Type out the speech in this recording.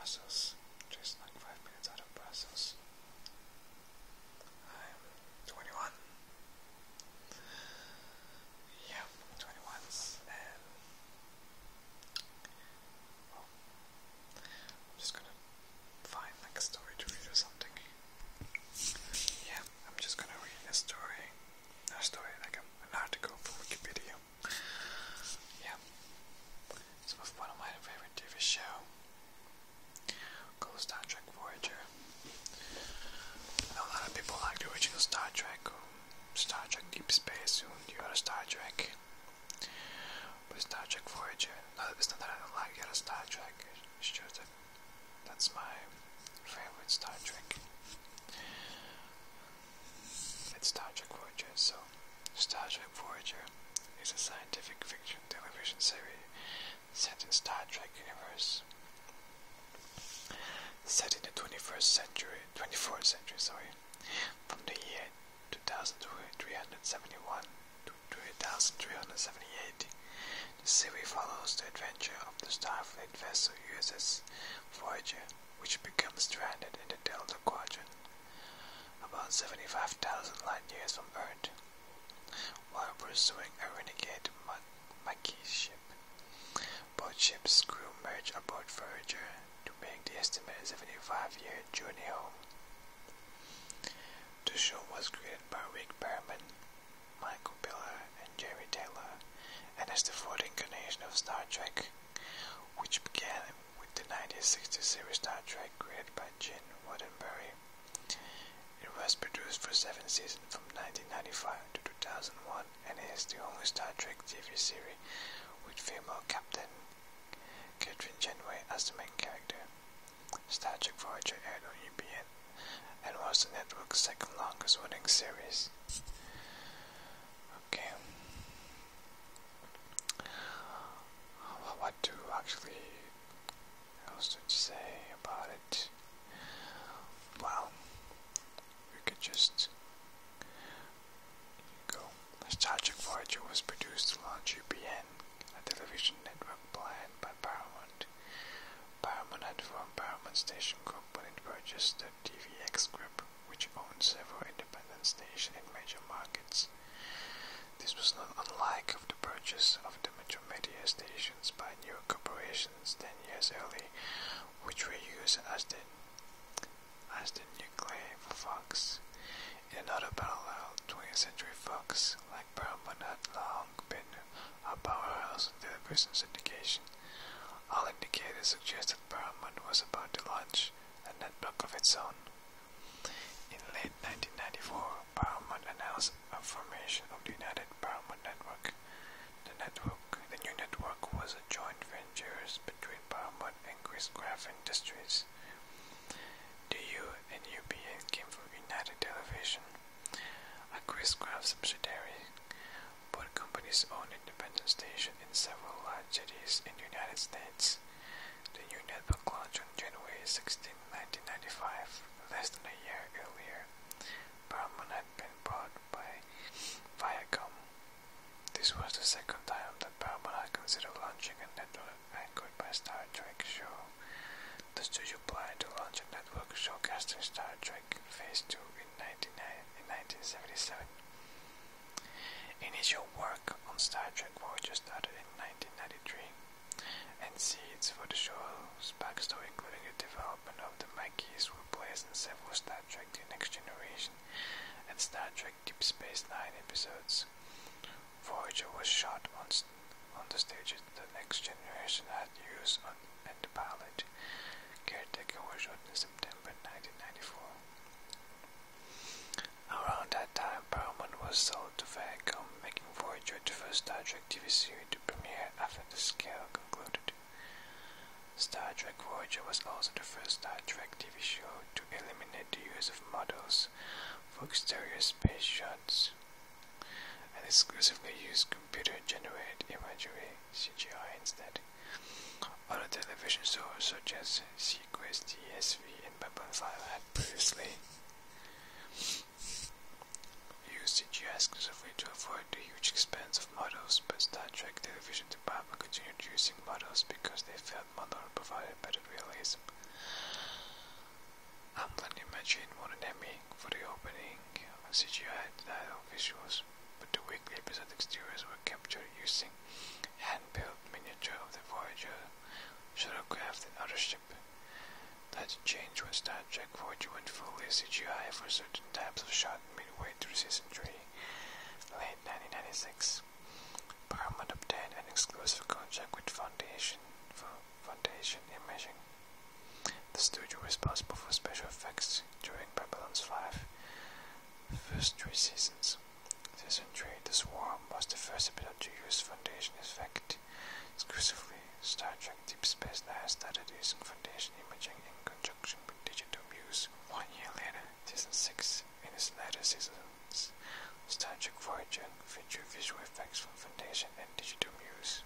Brussels. Just like 5 minutes out of Brussels. I'm 21. Yeah, 21. And well, I'm just gonna find like a story to read or something. Yeah, I'm just gonna read a story. Not a story, like an article from Wikipedia. Yeah. It's of one of my favorite TV show called Star Trek Voyager. I know a lot of people like the original Star Trek, or Star Trek Deep Space, or the other Star Trek. But Star Trek Voyager, it's not that I don't like the other Star Trek, it's just that that's my favorite Star Trek. It's Star Trek Voyager. So Star Trek Voyager is a scientific fiction television series set in Star Trek universe. Set in the 24th century, from the year 2371 to 2378. The series follows the adventure of the Starfleet vessel USS Voyager, which becomes stranded in the Delta Quadrant, about 75,000 light-years from Earth, while pursuing a renegade Maquis ship. Both ships' crew merge aboard Voyager to make the estimated 75-year journey home. The show was created by Rick Berman, Michael Piller, and Jerry Taylor, and is the fourth incarnation of Star Trek, which began with the 1960 series Star Trek created by Gene Roddenberry. It was produced for 7 seasons from 1995 to 2001, and it is the only Star Trek TV series with female Captain Kathryn Janeway as the main character. Star Trek Voyager aired on UPN and was the network's second longest running series. Okay. What to actually else to say about it? Well, we could just go. Star Trek Voyager was produced to launch UPN, a television network planned by Paramount. Paramount had formed Paramount Station Group when it purchased the TVX Group, which owned several independent stations in major markets. This was not unlike of the purchase of the Metro Media stations by new corporations 10 years early, which were used as the nuclei for Fox. In another parallel, 20th Century Fox, like Paramount, had long been a powerhouse in television syndication. All indicators suggest that Paramount was about to launch a network of its own. In late 1994, Paramount announced a formation of the United Paramount Network. The new network was a joint venture between Paramount and Chris Graff Industries. The U and UPN came from United Television, a Chris Graff subsidiary. Both companies own independent stations in several large cities in the United States. The new network launched on January 16, 1995, less than a year earlier. Paramount had been bought by Viacom. This was the second time that Paramount had considered launching a network anchored by Star Trek show. The studio planned to launch a network showcasting Star Trek Phase 2 in 1977. Initial work on Star Trek Voyager started in 1993, and seeds for the show's backstory, including the development of the Maquis, were placed in several Star Trek The Next Generation and Star Trek Deep Space Nine episodes. Voyager was shot on the stages The Next Generation had used and the pilot Caretaker was shot in September 1994. Around that time, Paramount was sold to Viacom, making Voyager the first Star Trek TV series to premiere after the scale concluded. Star Trek Voyager was also the first Star Trek TV show to eliminate the use of models for exterior space shots and exclusively use computer-generated imagery (CGI) instead. Other television shows such as Sequest, TSV, and Babylon 5 had previously used CGI exclusively to avoid the huge expense of models, but Star Trek television department continued using models because they felt models provided better realism. Imagine won an Emmy for the opening CGI dialogue visuals, but the weekly episode exteriors were captured using hand-built miniature of the Voyager shuttlecraft and other ship. That changed when Star Trek Voyager went fully CGI for certain types of shot midway through season 3, late 1996. Paramount obtained an exclusive contract with Foundation Imaging, the studio responsible for special effects during Babylon's 5 first 3 seasons. Season 3, The Swarm, was the first episode to use Foundation effect exclusively. Star Trek Deep Space Nine started using Foundation imaging in conjunction with digital muse 1 year later. Season 6, in its later seasons, Star Trek Voyager featured visual effects from Foundation and digital muse.